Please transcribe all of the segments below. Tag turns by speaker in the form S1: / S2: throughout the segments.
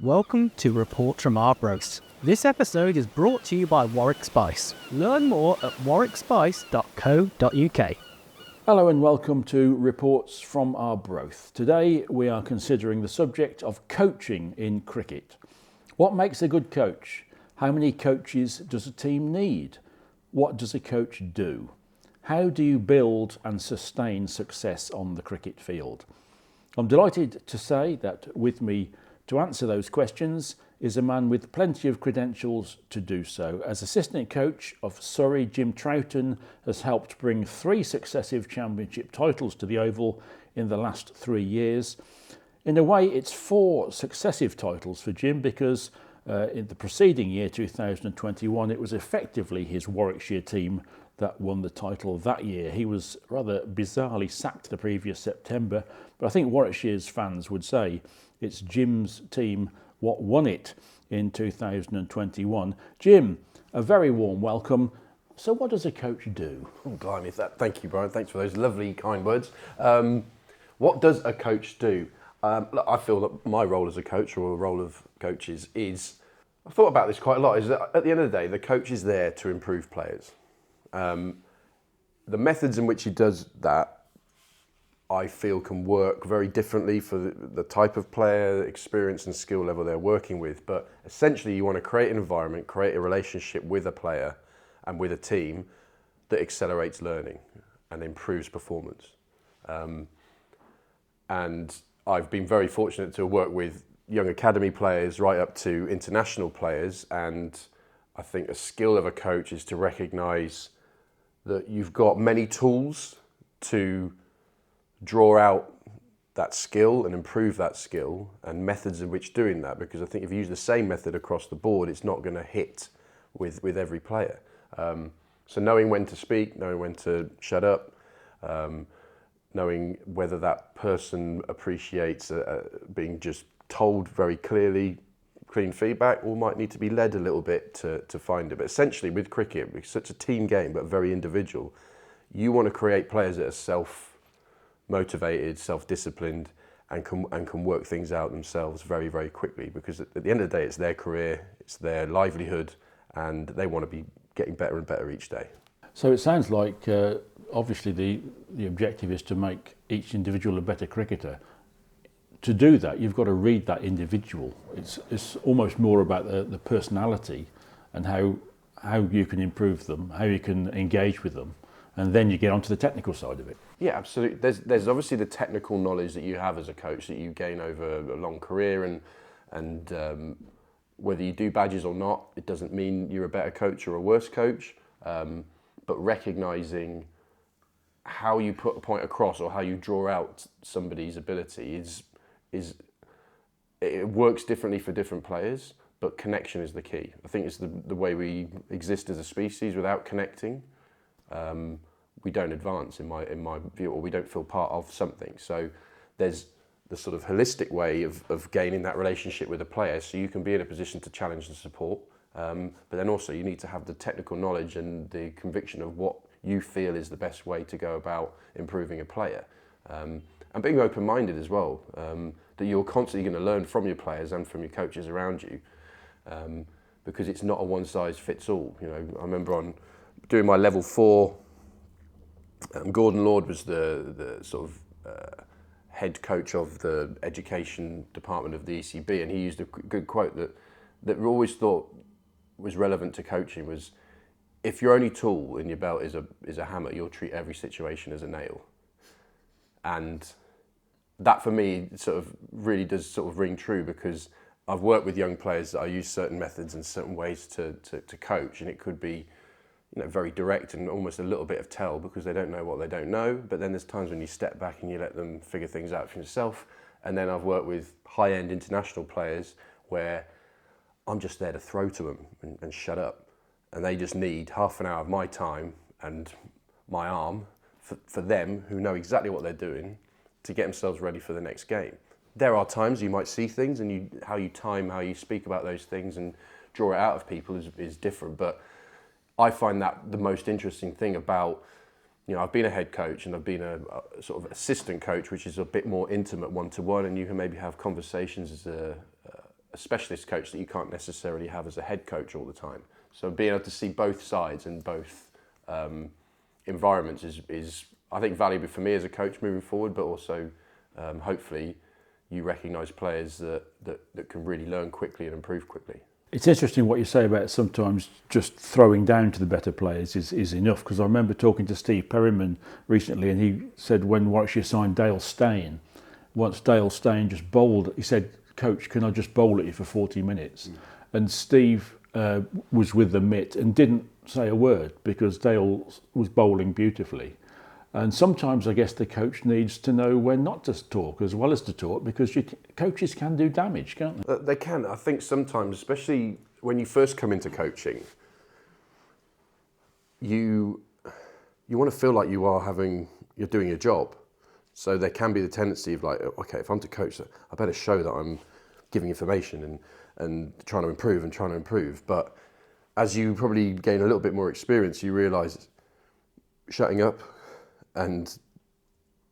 S1: Welcome to Reports from Our Growth. This episode is brought to you by Warwick Spice. Learn more at warwickspice.co.uk.
S2: Hello and welcome to Reports from Arbroath. Today we are considering the subject of coaching in cricket. What makes a good coach? How many coaches does a team need? What does a coach do? How do you build and sustain success on the cricket field? I'm delighted to say that with me to answer those questions is a man with plenty of credentials to do so. As assistant coach of Surrey, Jim Troughton has helped bring 3 successive championship titles to the Oval in the last 3 years. In a way, it's 4 successive titles for Jim because in the preceding year, 2021, it was effectively his Warwickshire team that won the title that year. He was rather bizarrely sacked the previous September, but I think Warwickshire's fans would say it's Jim's team what won it in 2021. Jim, a very warm welcome. So what does a coach do?
S3: Oh, blimey, thank you, Brian. Thanks for those lovely, kind words. What does a coach do? Look, I feel that my role as a coach, or a role of coaches, is, I've thought about this quite a lot, is that at the end of the day, the coach is there to improve players. The methods in which he does that, I feel, can work very differently for the type of player, experience and skill level they're working with. But essentially, you want to create an environment, create a relationship with a player and with a team that accelerates learning and improves performance. And I've been very fortunate to work with young academy players right up to international players. And I think a skill of a coach is to recognise that you've got many tools to draw out that skill and improve that skill, and methods in which doing that, because I think if you use the same method across the board, it's not going to hit with every player. So knowing when to speak, knowing when to shut up, knowing whether that person appreciates being just told very clearly, clean feedback, or might need to be led a little bit to find it. But essentially with cricket, it's such a team game but very individual, you want to create players that are self-motivated, self-disciplined, and can work things out themselves very, very quickly, because at the end of the day, it's their career, it's their livelihood, and they want to be getting better and better each day.
S2: So it sounds like obviously the objective is to make each individual a better cricketer. To do that, you've got to read that individual. It's almost more about the personality and how you can improve them, how you can engage with them, and then you get onto the technical side of it.
S3: Yeah, absolutely. There's obviously the technical knowledge that you have as a coach that you gain over a long career, and whether you do badges or not, it doesn't mean you're a better coach or a worse coach. But recognising how you put a point across or how you draw out somebody's ability it works differently for different players, but connection is the key. I think it's the way we exist as a species. Without connecting, we don't advance, in my view, or we don't feel part of something. So there's the sort of holistic way of gaining that relationship with a player, so you can be in a position to challenge and support, but then also you need to have the technical knowledge and the conviction of what you feel is the best way to go about improving a player. And being open-minded as well, that you're constantly going to learn from your players and from your coaches around you, because it's not a one-size-fits-all. You know, I remember doing my level 4, Gordon Lord was the sort of head coach of the education department of the ECB, and he used a good quote that we always thought was relevant to coaching was, if your only tool in your belt is a hammer, you'll treat every situation as a nail. And that for me sort of really does sort of ring true, because I've worked with young players that I use certain methods and certain ways to coach, and it could be, you know, very direct and almost a little bit of tell, because they don't know what they don't know. But then there's times when you step back and you let them figure things out for yourself. And then I've worked with high-end international players where I'm just there to throw to them and shut up, and they just need half an hour of my time and my arm for them, who know exactly what they're doing, to get themselves ready for the next game. There are times you might see things, and how you time, how you speak about those things and draw it out of people is different. But I find that the most interesting thing about, you know, I've been a head coach and I've been a sort of assistant coach, which is a bit more intimate one-to-one, and you can maybe have conversations as a specialist coach that you can't necessarily have as a head coach all the time. So being able to see both sides and both environments is I think valuable for me as a coach moving forward, but also hopefully you recognise players that can really learn quickly and improve quickly.
S2: It's interesting what you say about sometimes just throwing down to the better players is enough, because I remember talking to Steve Perryman recently, and he said when Warwickshire signed Dale Steyn, once Dale Steyn just bowled, he said, "Coach, can I just bowl at you for 40 minutes?" And Steve was with the mitt and didn't say a word because Dale was bowling beautifully. And sometimes I guess the coach needs to know when not to talk as well as to talk, because coaches can do damage, can't they?
S3: They can. I think sometimes, especially when you first come into coaching, you want to feel like you're doing your job. So there can be the tendency of like, okay, if I'm to coach, I better show that I'm giving information and trying to improve. But as you probably gain a little bit more experience, you realise shutting up and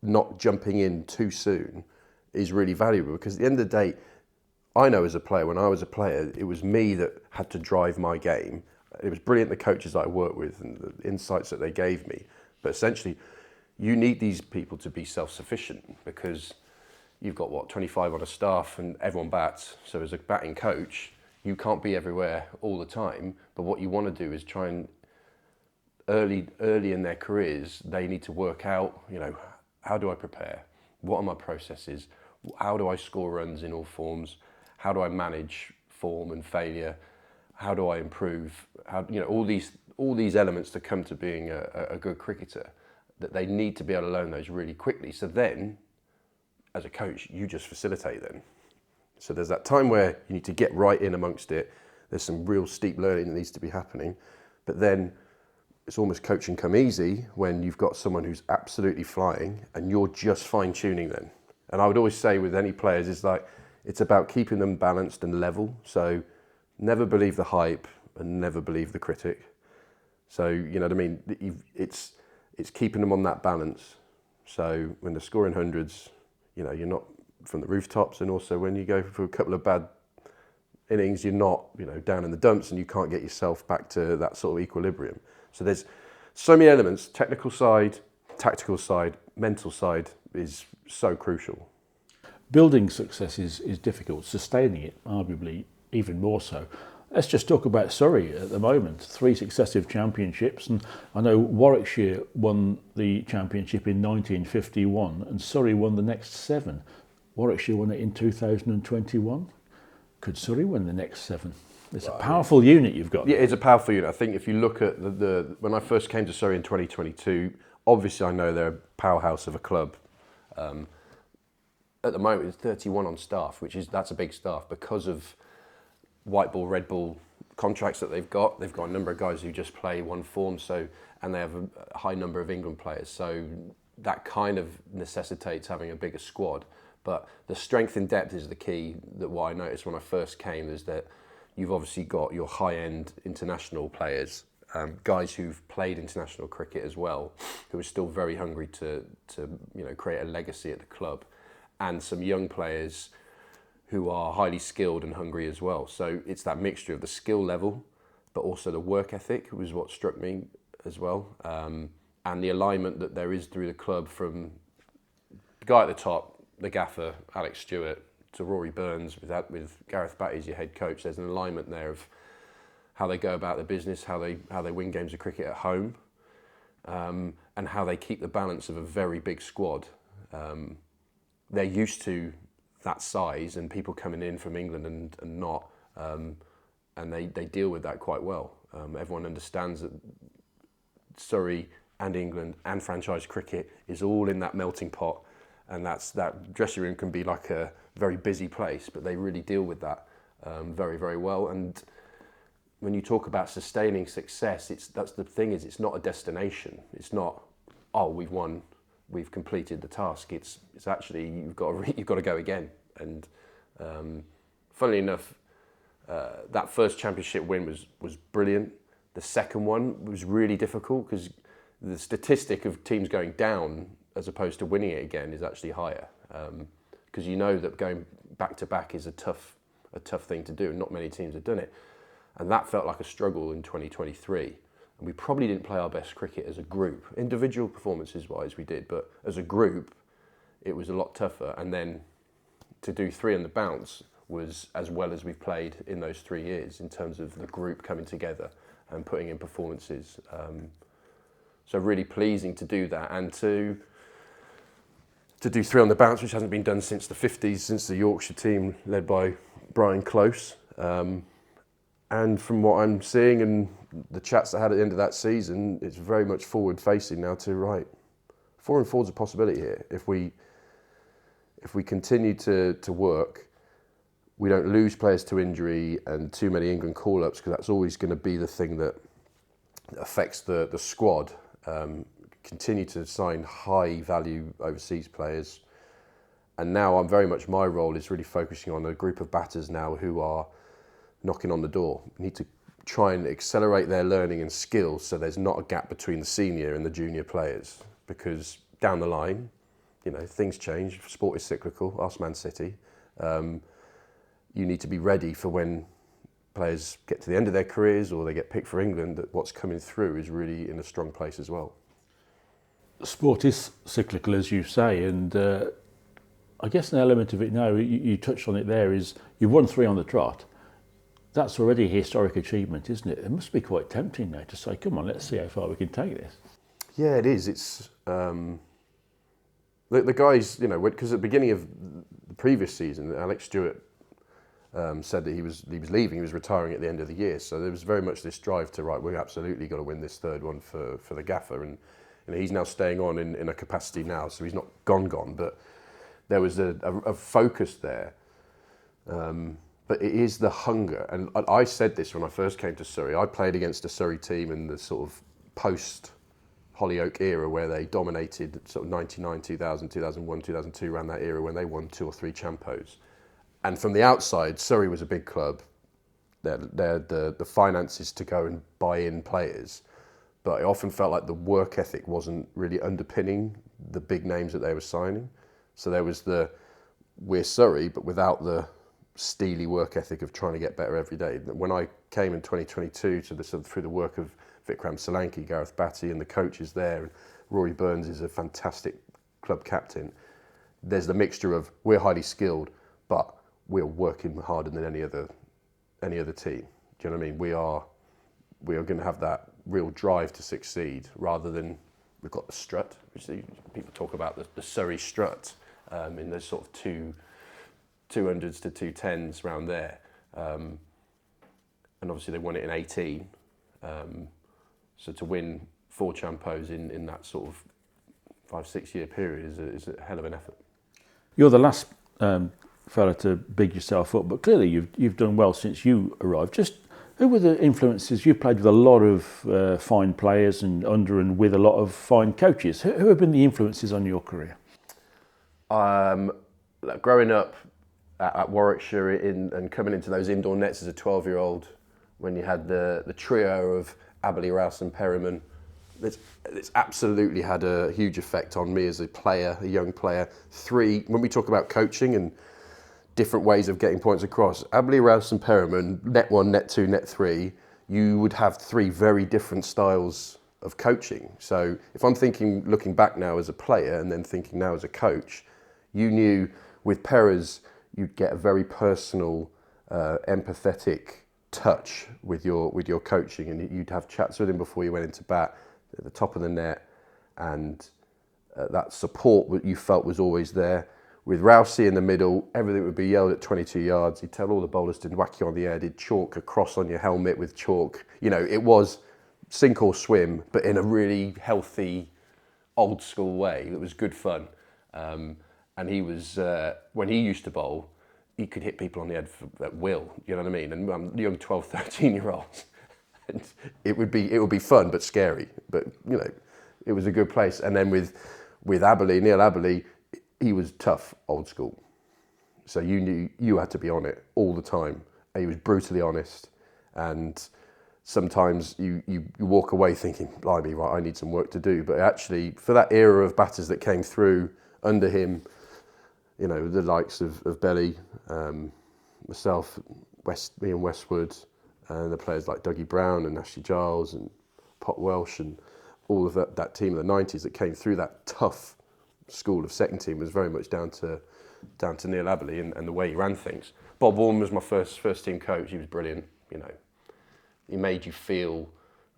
S3: not jumping in too soon is really valuable, because at the end of the day, I know as a player, when I was a player, it was me that had to drive my game. It was brilliant, the coaches that I worked with and the insights that they gave me. But essentially, you need these people to be self-sufficient, because you've got, 25 on a staff and everyone bats. So as a batting coach, you can't be everywhere all the time. But what you want to do is try and early in their careers, they need to work out, how do I prepare? What are my processes? How do I score runs in all forms? How do I manage form and failure? How do I improve? All these elements to come to being a good cricketer, that they need to be able to learn those really quickly. So then, as a coach, you just facilitate them. So there's that time where you need to get right in amongst it. There's some real steep learning that needs to be happening. But then it's almost coaching come easy when you've got someone who's absolutely flying and you're just fine-tuning them. And I would always say with any players, it's about keeping them balanced and level. So never believe the hype and never believe the critic. So, you know what I mean? It's keeping them on that balance. So when they're scoring hundreds, you're not from the rooftops, and also when you go for a couple of bad innings, you're not, down in the dumps and you can't get yourself back to that sort of equilibrium. So there's so many elements: technical side, tactical side, mental side is so crucial.
S2: Building success is difficult, sustaining it arguably even more so. Let's just talk about Surrey at the moment. 3 successive championships, and I know Warwickshire won the championship in 1951 and Surrey won the next 7. Warwickshire won it in 2021. Could Surrey win the next 7? It's a powerful unit you've got.
S3: Yeah, it's a powerful unit. I think if you look at when I first came to Surrey in 2022, obviously I know they're a powerhouse of a club. At the moment, it's 31 on staff, that's a big staff because of white ball, red ball contracts that they've got. They've got a number of guys who just play one form, and they have a high number of England players. So that kind of necessitates having a bigger squad. But the strength in depth is the key. That what I noticed when I first came is that you've obviously got your high-end international players, guys who've played international cricket as well, who are still very hungry to create a legacy at the club, and some young players who are highly skilled and hungry as well. So it's that mixture of the skill level, but also the work ethic was what struck me as well, and the alignment that there is through the club, from the guy at the top, the gaffer, Alex Stewart, to Rory Burns with Gareth Batty as your head coach. There's an alignment there of how they go about the business, how they win games of cricket at home, and how they keep the balance of a very big squad. They're used to that size and people coming in from England and not, and they deal with that quite well. Everyone understands that Surrey and England and franchise cricket is all in that melting pot, and that dressing room can be like a very busy place, but they really deal with that very, very well. And when you talk about sustaining success, that's the thing, is it's not a destination. It's not, oh, we've won, we've completed the task. It's actually you've got to go again. And funnily enough, that first championship win was brilliant. The second one was really difficult because the statistic of teams going down as opposed to winning it again is actually higher. Because you know that going back to back is a tough a tough thing to do, and not many teams have done it. And that felt like a struggle in 2023. And we probably didn't play our best cricket as a group. Individual performances wise we did, but as a group it was a lot tougher. And then to do 3 on the bounce was as well as we've played in those 3 years in terms of the group coming together and putting in performances. So really pleasing to do that, and to do 3 on the bounce, which hasn't been done since the 50s, since the Yorkshire team led by Brian Close. And from what I'm seeing and the chats I had at the end of that season, it's very much forward facing now to, right, 4 and 4 is a possibility here. If we continue to work, we don't lose players to injury and too many England call-ups, because that's always going to be the thing that affects the squad. Continue to sign high value overseas players. And now my role is really focusing on a group of batters now who are knocking on the door. We need to try and accelerate their learning and skills so there's not a gap between the senior and the junior players, because down the line, things change. Sport is cyclical. Ask Man City. You need to be ready for when players get to the end of their careers or they get picked for England, that what's coming through is really in a strong place as well.
S2: Sport is cyclical, as you say, and I guess an element of it now, you touched on it there, is you've won 3 on the trot. That's already a historic achievement, isn't it? It must be quite tempting now to say, come on, let's see how far we can take this.
S3: Yeah, it is. It's the guys, because at the beginning of the previous season, Alex Stewart said that he was leaving, he was retiring at the end of the year. So there was very much this drive to, right, we've absolutely got to win this 3rd one for the gaffer. And he's now staying on in a capacity now, so he's not gone, but there was a focus there. But it is the hunger. And I said this when I first came to Surrey. I played against a Surrey team in the sort of post-Hollyoake era where they dominated, sort of 99, 2000, 2001, 2002, around that era when they won 2 or 3 Champos. And from the outside, Surrey was a big club. They had the finances to go and buy in players. But it often felt like the work ethic wasn't really underpinning the big names that they were signing. So there was we're Surrey, but without the steely work ethic of trying to get better every day. When I came in 2022 through the work of Vikram Solanki, Gareth Batty and the coaches there, and Rory Burns is a fantastic club captain, there's the mixture of we're highly skilled, but we're working harder than any other team. Do you know what I mean? We are going to have that real drive to succeed, rather than we've got the strut, which people talk about the Surrey strut, in those sort of 200s to 210s around there. And obviously they won it in 18. So to win 4 Champos in that sort of 5-6 year period is a hell of an effort.
S2: You're the last fella to big yourself up, but clearly you've done well since you arrived. Just who were the influences? You played with a lot of fine players and under and with a lot of fine coaches. Who have been the influences on your career?
S3: Growing up at Warwickshire and coming into those indoor nets as a 12-year-old, when you had the trio of Aberley, Rouse and Perriman, it's absolutely had a huge effect on me as a player, a young player. 3, when we talk about coaching and different ways of getting points across, Aberley, Rouse and Perriman, net 1, net 2, net 3, you would have 3 very different styles of coaching. So if I'm looking back now as a player and then thinking now as a coach, you knew with Perez you'd get a very personal, empathetic touch with your coaching, and you'd have chats with him before you went into bat at the top of the net, and that support that you felt was always there. With Rousey in the middle, everything would be yelled at 22 yards. He'd tell all the bowlers to whack you on the head. He'd chalk a cross on your helmet with chalk. It was sink or swim, but in a really healthy, old school way. It was good fun. And he was, when he used to bowl, he could hit people on the head at will, you know what I mean? And young 12, 13-year-olds. And it would be fun, but scary. But, it was a good place. And then with Aberley, Neil Aberley, he was tough, old school. So you knew you had to be on it all the time. And he was brutally honest. And sometimes you walk away thinking, blimey, right, I need some work to do. But actually, for that era of batters that came through under him, the likes of Belly, myself, Ian Westwood, and the players like Dougie Brown and Ashley Giles and Pot Welsh and all of that team of the 90s that came through that tough school of second team was very much down to Neil Aberley and the way he ran things. Bob Warren was my first team coach. He was brilliant. You know, he made you feel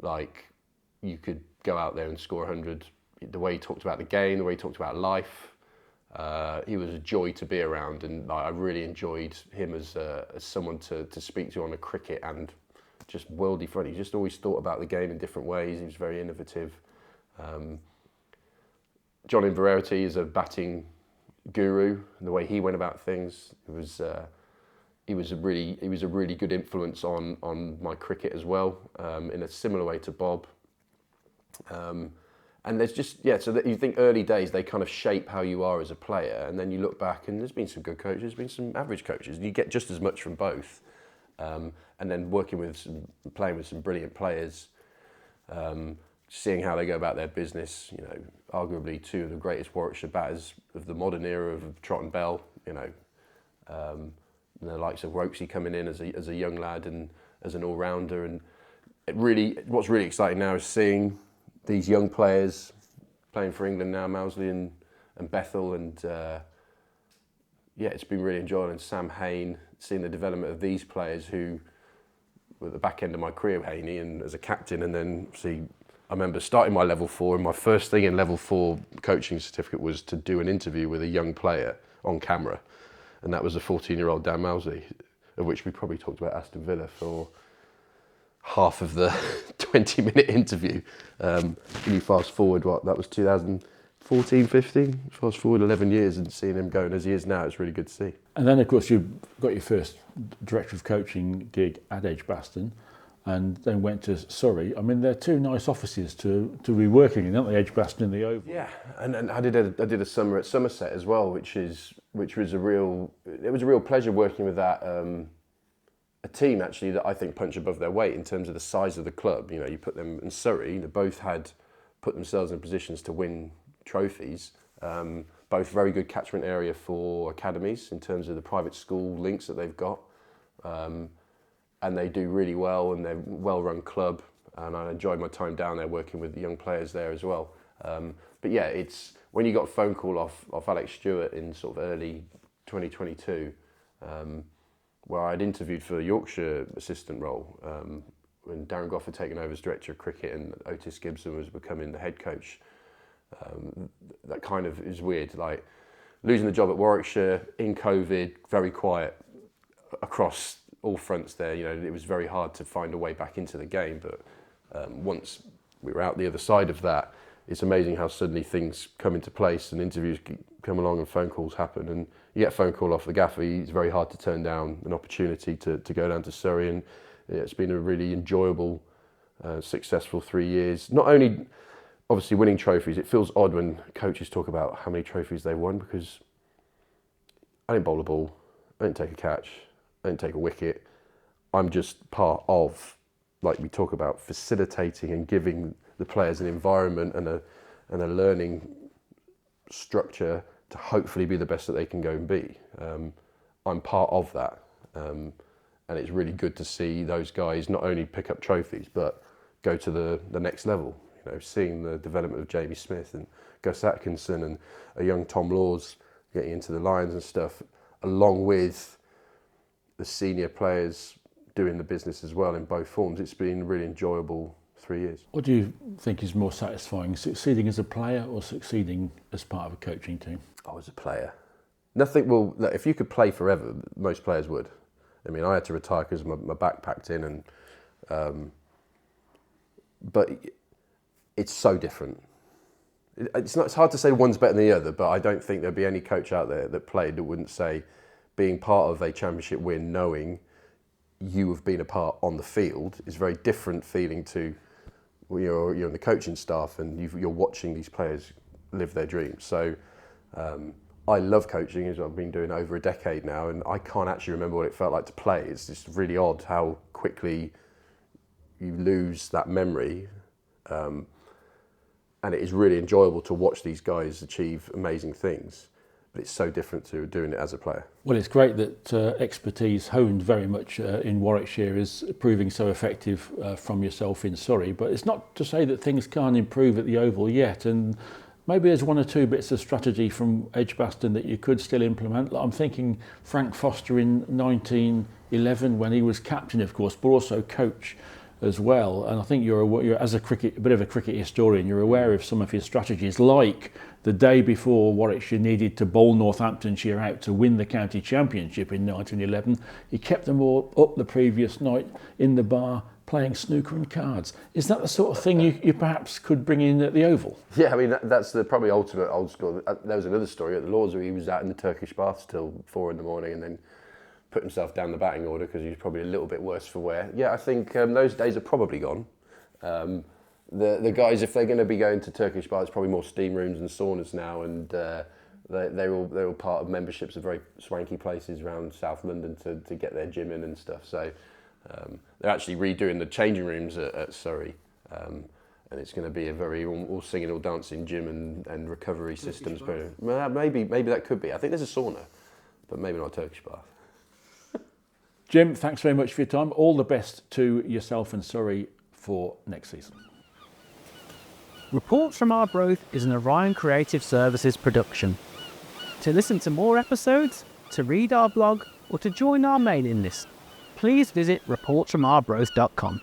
S3: like you could go out there and score 100. The way he talked about the game, the way he talked about life, he was a joy to be around, and I really enjoyed him as someone to speak to on a cricket and just worldly friendly. He just always thought about the game in different ways. He was very innovative. John Inverarity is a batting guru, and the way he went about things, he was a really good influence on my cricket as well, in a similar way to Bob. And there's just, so that you think early days, they kind of shape how you are as a player, and then you look back and there's been some good coaches, there's been some average coaches, and you get just as much from both. And then playing with some brilliant players, seeing how they go about their business, you know, arguably two of the greatest Warwickshire batters of the modern era of Troughton Bell, you know, and the likes of Rokesy coming in as a young lad and as an all-rounder. And what's really exciting now is seeing these young players playing for England now, Mousley and Bethel, and it's been really enjoyable. And Sam Hain, seeing the development of these players who were at the back end of my career, Haney, and as a captain, and then I remember starting my level 4, and my first thing in level 4 coaching certificate was to do an interview with a young player on camera, and that was a 14-year-old Dan Mousley, of which we probably talked about Aston Villa for half of the 20-minute interview. Can you fast forward, that was 2014, 15? Fast forward 11 years and seeing him going as he is now, it's really good to see.
S2: And then, of course, you got your first director of coaching gig at Edgbaston, and then went to Surrey. I mean, they're two nice offices to be working in, aren't they, Edgbaston and the Oval?
S3: Yeah, and I did a summer at Somerset as well, which was a real pleasure working with that. A team actually that I think punch above their weight in terms of the size of the club. You know, you put them in Surrey, they both had put themselves in positions to win trophies. Both very good catchment area for academies in terms of the private school links that they've got. And they do really well, and they're a well-run club. And I enjoyed my time down there working with the young players there as well. But yeah, it's when you got a phone call off Alex Stewart in sort of early 2022, where I'd interviewed for the Yorkshire assistant role, when Darren Goff had taken over as director of cricket and Otis Gibson was becoming the head coach. That kind of is weird, like losing the job at Warwickshire in COVID, very quiet across all fronts there. You know, it was very hard to find a way back into the game, but once we were out the other side of that, it's amazing how suddenly things come into place and interviews come along and phone calls happen, and you get a phone call off the gaffer. It's very hard to turn down an opportunity to go down to Surrey, and it's been a really enjoyable, successful 3 years. Not only obviously winning trophies, it feels odd when coaches talk about how many trophies they won, because I didn't bowl a ball, I didn't take a catch, I didn't take a wicket. I'm just part of, like we talk about, facilitating and giving the players an environment and a learning structure to hopefully be the best that they can go and be. I'm part of that, and it's really good to see those guys not only pick up trophies but go to the next level. You know, seeing the development of Jamie Smith and Gus Atkinson and a young Tom Laws getting into the Lions and stuff, along with the senior players doing the business as well in both forms. It's been a really enjoyable 3 years.
S2: What do you think is more satisfying, succeeding as a player or succeeding as part of a coaching team?
S3: I was a player. Nothing if you could play forever, most players would. I mean, I had to retire because my back packed in, and but it's so different. It's hard to say one's better than the other, but I don't think there'd be any coach out there that played that wouldn't say being part of a championship win, knowing you have been a part on the field, is a very different feeling to you're in the coaching staff and you're watching these players live their dreams. So I love coaching, as I've been doing over a decade now, and I can't actually remember what it felt like to play. It's just really odd how quickly you lose that memory. And it is really enjoyable to watch these guys achieve amazing things. but it's so different to doing it as a player.
S2: Well, it's great that expertise honed very much in Warwickshire is proving so effective from yourself in Surrey, but it's not to say that things can't improve at the Oval yet, and maybe there's one or two bits of strategy from Edgbaston that you could still implement. I'm thinking Frank Foster in 1911 when he was captain, of course, but also coach as well. And I think you're as a bit of a cricket historian, you're aware of some of his strategies, like the day before Warwickshire needed to bowl Northamptonshire out to win the county championship in 1911. He kept them all up the previous night in the bar playing snooker and cards. Is that the sort of thing you perhaps could bring in at the Oval?
S3: Yeah, I mean, that's the probably ultimate old school. There was another story at the Lords where he was out in the Turkish baths till 4 in the morning and then put himself down the batting order because he was probably a little bit worse for wear. Yeah, I think those days are probably gone. The guys, if they're going to be going to Turkish baths, probably more steam rooms and saunas now, and they're all part of memberships of very swanky places around South London to get their gym in and stuff. So they're actually redoing the changing rooms at Surrey, and it's going to be a very all singing, all dancing gym and recovery systems. But maybe that could be. I think there's a sauna, but maybe not a Turkish bath.
S2: Jim, thanks very much for your time. All the best to yourself and Surrey for next season.
S1: Reports from Arbroath is an Orion Creative Services production. To listen to more episodes, to read our blog, or to join our mailing list, please visit reportsfromarbroath.com.